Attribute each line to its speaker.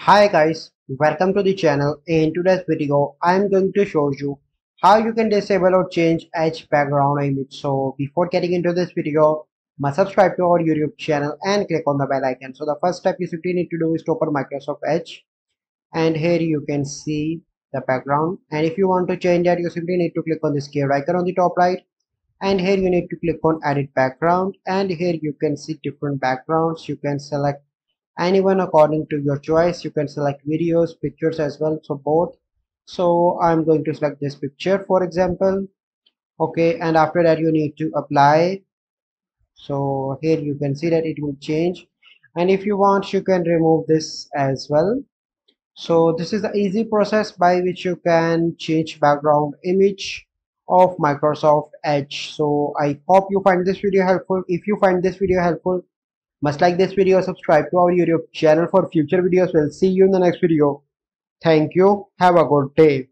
Speaker 1: Hi guys, welcome to the channel. In today's video, I am going to show you how you can disable or change Edge background image. So before getting into this video, must subscribe to our YouTube channel and click on the bell icon. So the first step you simply need to do is to open Microsoft Edge, and here you can see the background. And if you want to change that, you simply need to click on this gear icon on the top right, and here you need to click on edit background, and here you can see different backgrounds. You can select anyone according to your choice. You can select videos, pictures as well, so both. So I'm going to select this picture for example. Okay, and after that you need to apply. So here you can see that it will change, and if you want you can remove this as well. So this is the easy process by which you can change background image of Microsoft Edge. So I hope you find this video helpful. If you find this video helpful, must like this video, subscribe to our YouTube channel for future videos. We'll see you in the next video. Thank you. Have a good day.